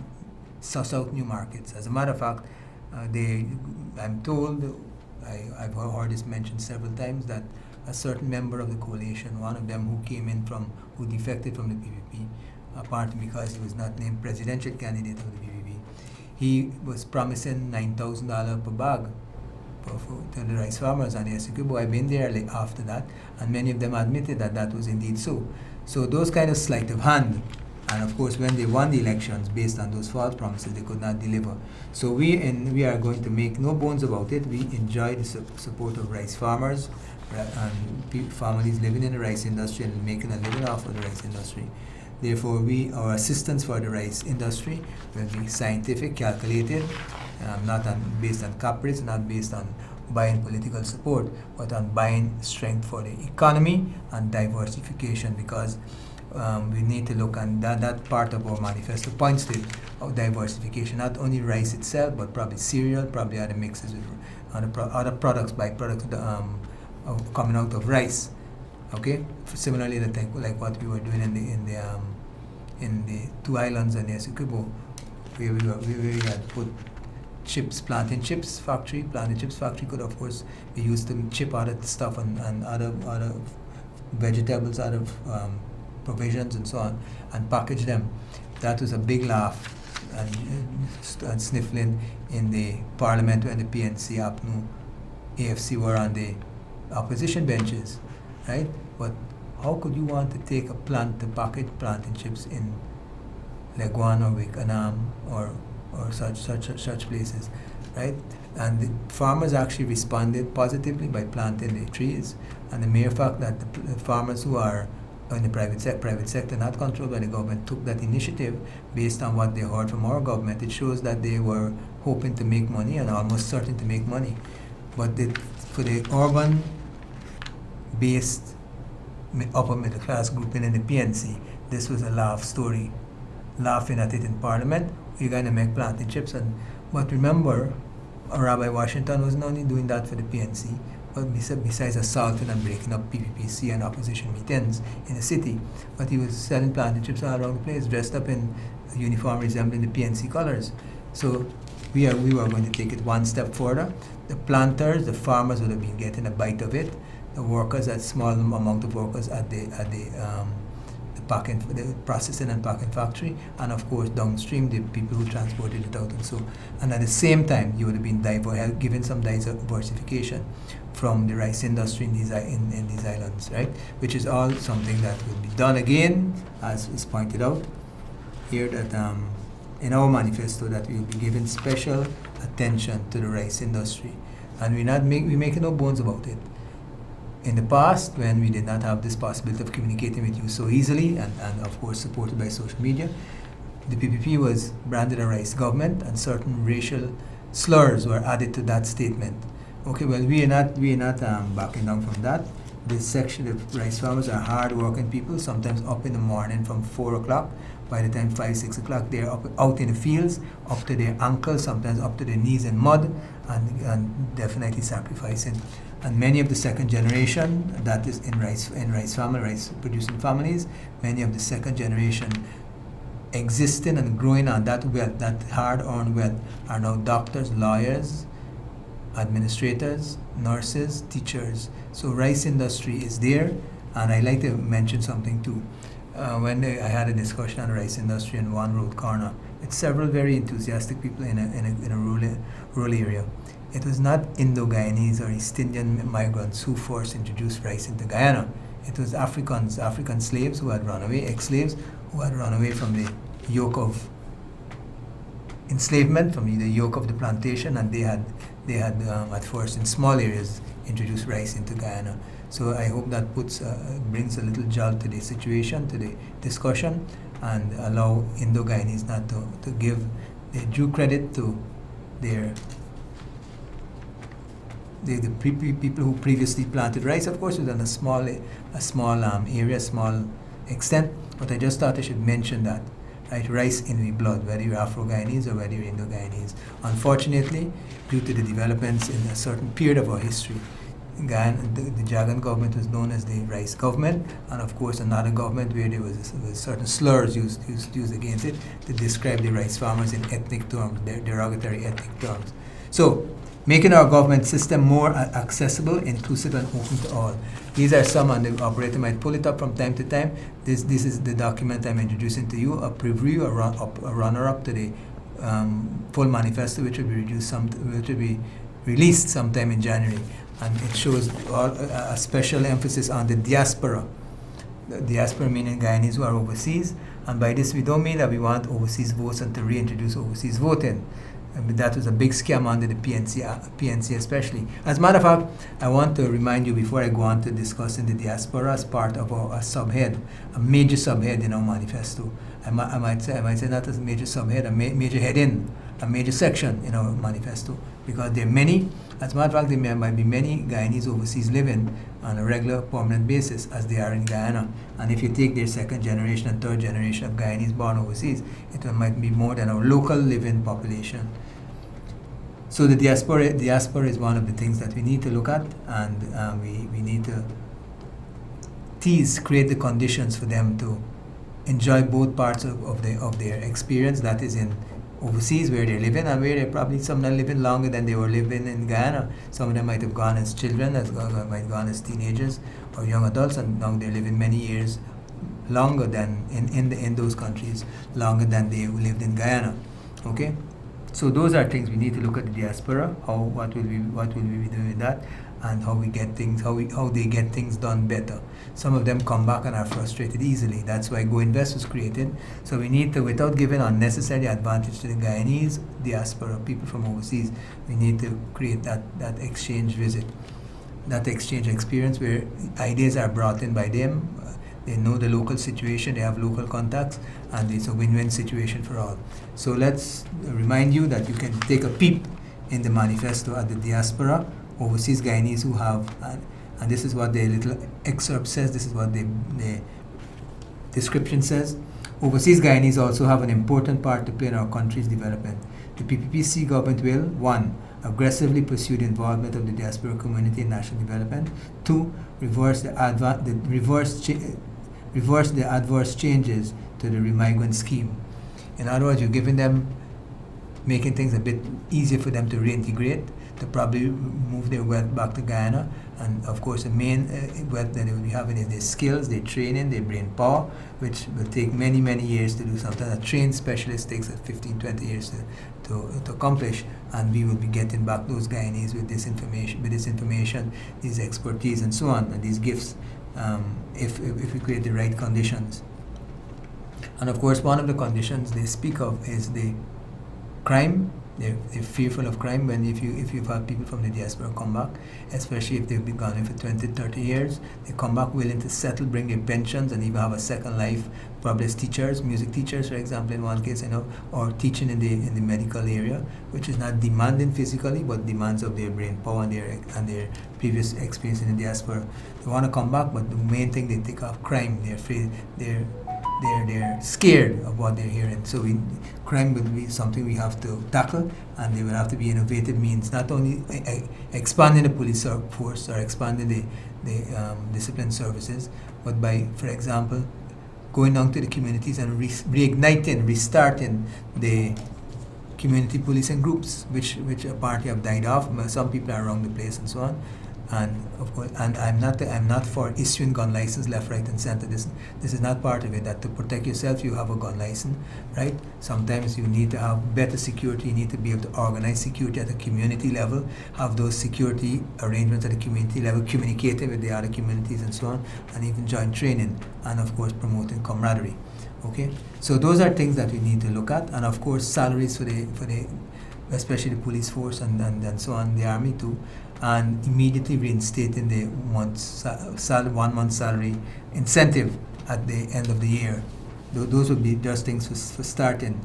suss out new markets. As a matter of fact, I'm told, I've heard this mentioned several times, that a certain member of the coalition, one of them who defected from the PPP, apparently because he was not named presidential candidate of the PPP, he was promising $9,000 per bag to the rice farmers, and I've been there after that, and many of them admitted that was indeed so. So those kind of sleight of hand And of course, when they won the elections based on those false promises, they could not deliver. So we are going to make no bones about it. We enjoy the support of rice farmers and families living in the rice industry and making a living off of the rice industry. Therefore, our assistance for the rice industry will be scientific, calculated, not based on caprice, not based on buying political support, but on buying strength for the economy and diversification, because we need to look, and that part of our manifesto points to diversification, not only rice itself, but probably cereal, probably other mixes with other products, byproducts coming out of rice. Okay, similarly, like what we were doing in the two islands and the Essequibo, where we had put plantain chips factory. Plantain chips factory could of course be used to chip other stuff and other vegetables out of provisions and so on, and package them. That was a big laugh and sniffling in the parliament when the PNC, APNU, AFC were on the opposition benches, right? But how could you want to take a plant to package plantain chips in Leguan or Wikanam or such places, right? And the farmers actually responded positively by planting the trees. And the mere fact that the farmers who are in the private sector, not controlled by the government, took that initiative based on what they heard from our government, it shows that they were hoping to make money and almost certain to make money. But for the urban-based upper middle class grouping in the PNC, this was a laugh story, laughing at it in Parliament. We're going to make plantain chips, but remember, Rabbi Washington wasn't only doing that for the PNC, but besides assaulting and breaking up PPPC and opposition meetings in the city, but he was selling plantain chips all around the place, dressed up in a uniform resembling the PNC colors. So we were going to take it one step further. The planters, the farmers would have been getting a bite of it. The workers, a small amount of workers at the processing and packing factory, and of course downstream the people who transported it out, and at the same time you would have been given some diversification from the rice industry in these islands, right? Which is all something that will be done again, as is pointed out here, that in our manifesto, that we will be giving special attention to the rice industry, and we're making no bones about it. In the past, when we did not have this possibility of communicating with you so easily, and of course supported by social media, the PPP was branded a rice government, and certain racial slurs were added to that statement. Okay, well, we are not backing down from that. This section of rice farmers are hard-working people, sometimes up in the morning from 4 o'clock. By the time 5, 6 o'clock, they're out in the fields, up to their ankles, sometimes up to their knees in mud, and definitely sacrificing. And many of the second generation, that is in rice producing families, many of the second generation existing and growing on that wealth, that hard-earned wealth, are now doctors, lawyers, administrators, nurses, teachers. So rice industry is there, and I'd like to mention something too. When I had a discussion on the rice industry in one road corner with several very enthusiastic people in a rural area, it was not Indo-Guyanese or East Indian migrants who first introduced rice into Guyana. It was African slaves who had run away, ex-slaves who had run away from the yoke of enslavement, from the yoke of the plantation, and they had at first in small areas introduced rice into Guyana. So I hope that brings a little jolt to the situation, to the discussion, and allow Indo-Guyanese not to give the due credit to the people who previously planted rice. Of course, it was on a small area, small extent, but I just thought I should mention that. Right, rice in the blood, whether you're Afro-Guyanese or whether you're Indo-Guyanese. Unfortunately, due to the developments in a certain period of our history, the Jagan government was known as the rice government, and of course another government where there was certain slurs used against it to describe the rice farmers in ethnic terms, derogatory ethnic terms. So, making our government system more accessible, inclusive, and open to all. These are some, and the operator might pull it up from time to time. This is the document I'm introducing to you, a preview, a runner-up to the full manifesto, which will be released sometime in January. And it shows a special emphasis on the diaspora. The diaspora meaning Guyanese who are overseas, And by this, we don't mean that we want overseas votes and to reintroduce overseas voting. But that was a big scam under the PNC especially. As a matter of fact, I want to remind you before I go on to discussing the diaspora as part of a subhead, a major subhead in our manifesto. I might say not as a major subhead, a major heading, a major section in our manifesto, because there are many. As a matter of fact, there might be many Guyanese overseas living on a regular, permanent basis as they are in Guyana. And if you take their second generation and third generation of Guyanese born overseas, it might be more than our local living population. So the diaspora is one of the things that we need to look at, and we need to create the conditions for them to enjoy both parts of their experience, that is in overseas where they're living, and where they're probably some are living longer than they were living in Guyana. Some of them might have gone as children, might have gone as teenagers or young adults, and now they're living many years longer than in those countries, longer than they lived in Guyana. Okay, so those are things we need to look at the diaspora. What will we be doing with that, and how we get things, how they get things done better. Some of them come back and are frustrated easily. That's why Go Invest was created. So we need to, without giving unnecessary advantage to the Guyanese diaspora, people from overseas, we need to create that exchange visit, that exchange experience where ideas are brought in by them. They know the local situation, they have local contacts, and it's a win-win situation for all. So let's remind you that you can take a peep in the manifesto at the diaspora, overseas Guyanese who have, and this is what the little excerpt says, this is what the description says. Overseas Guyanese also have an important part to play in our country's development. The PPPC government will, 1, aggressively pursue the involvement of the diaspora community in national development. 2, reverse the adverse changes to the remigrant scheme. In other words, you're giving them, making things a bit easier for them to reintegrate, to probably move their wealth back to Guyana. And of course, the main wealth that they will be having is their skills, their training, their brain power, which will take many, many years to do. Sometimes a trained specialist takes 15, 20 years to accomplish, and we will be getting back those Guyanese with this information, these expertise, and so on, and these gifts, if we create the right conditions. And of course, one of the conditions they speak of is the crime. They're fearful of crime if you've had people from the diaspora come back, especially if they've been gone for 20, 30 years. They come back willing to settle, bring their pensions, and even have a second life, probably as teachers, music teachers, for example, in one case, or teaching in the medical area, which is not demanding physically, but demands of their brain power and their previous experience in the diaspora. They want to come back, but the main thing they think of crime. They're afraid. They're scared of what they're hearing. So crime will be something we have to tackle, and there will have to be innovative means, not only expanding the police force or expanding the discipline services, but by, for example, going down to the communities and restarting the community policing groups, which apparently have died off. Some people are around the place and so on. And of course, and I'm not for issuing gun license left, right, and center. This is not part of it. That to protect yourself, you have a gun license, right? Sometimes you need to have better security. You need to be able to organize security at a community level, have those security arrangements at a community level, communicating with the other communities and so on, and even joint training, and of course promoting camaraderie. Okay, so those are things that we need to look at, and of course salaries for the especially the police force and so on, the army too. And immediately reinstating the 1 month salary incentive at the end of the year. Those would be just things for starting.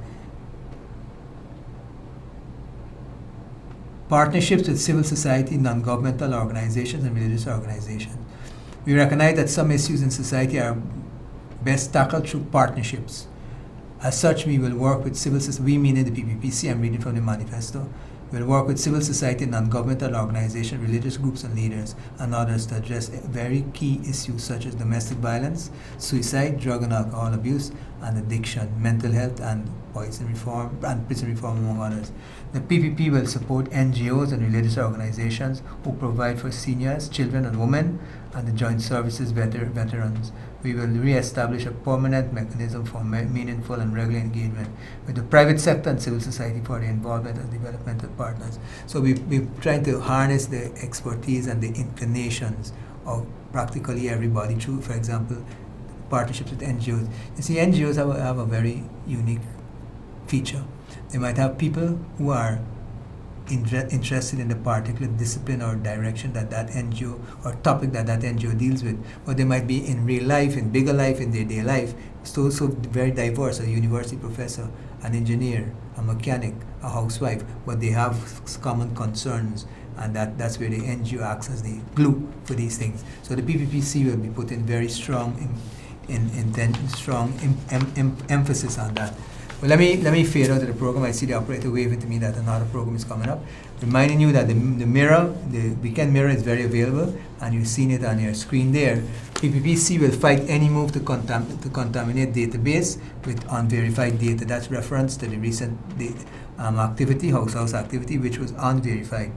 Partnerships with civil society, non-governmental organizations, and religious organizations. We recognize that some issues in society are best tackled through partnerships. As such, we will work with civil society, we meaning the PPPC, I'm reading from the manifesto. We'll work with civil society, non-governmental organizations, religious groups and leaders, and others to address very key issues such as domestic violence, suicide, drug and alcohol abuse, and addiction, mental health, and prison reform, among others. The PPP will support NGOs and religious organizations who provide for seniors, children, and women, and the joint services veterans. We will re-establish a permanent mechanism for meaningful and regular engagement with the private sector and civil society for the involvement as developmental partners. So we're trying to harness the expertise and the inclinations of practically everybody through, for example, partnerships with NGOs. You see, NGOs have a very unique feature. They might have people who are interested in the particular discipline or direction that NGO or topic that NGO deals with, but they might be in real life, in bigger life, in their day life, so very diverse, a university professor, an engineer, a mechanic, a housewife, but they have common concerns, and that's where the NGO acts as the glue for these things. So the PPPC will be putting very strong emphasis on that. Well, let me fade out of the program. I see the operator waving to me that another program is coming up. Reminding you that the mirror, the weekend mirror, is very available, and you've seen it on your screen there. PPPC will fight any move to contaminate database with unverified data. That's reference to the recent activity, house activity, which was unverified.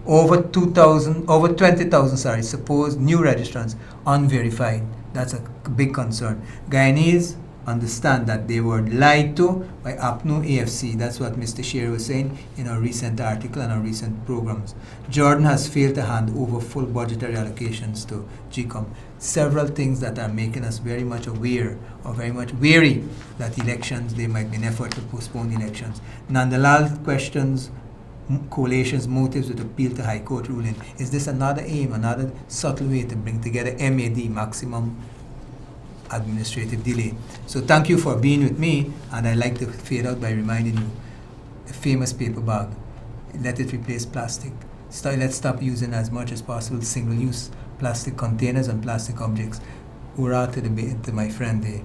Over 20,000, supposed new registrants unverified. That's a big concern. Guyanese understand that they were lied to by APNU AFC. That's what Mr. Sherry was saying in our recent article and our recent programs. Jordan has failed to hand over full budgetary allocations to GECOM. Several things that are making us very much aware or very much wary that elections, there might be an effort to postpone elections. Nonetheless, questions coalition's motives with appeal to High Court ruling. Is this another aim, another subtle way to bring together MAD, maximum administrative delay? So thank you for being with me, and I'd like to fade out by reminding you the famous paper bag. Let it replace plastic. Let's stop using as much as possible single-use plastic containers and plastic objects. Hurrah to my friend the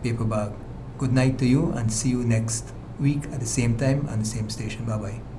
paper bag. Good night to you, and see you next week at the same time and the same station. Bye-bye.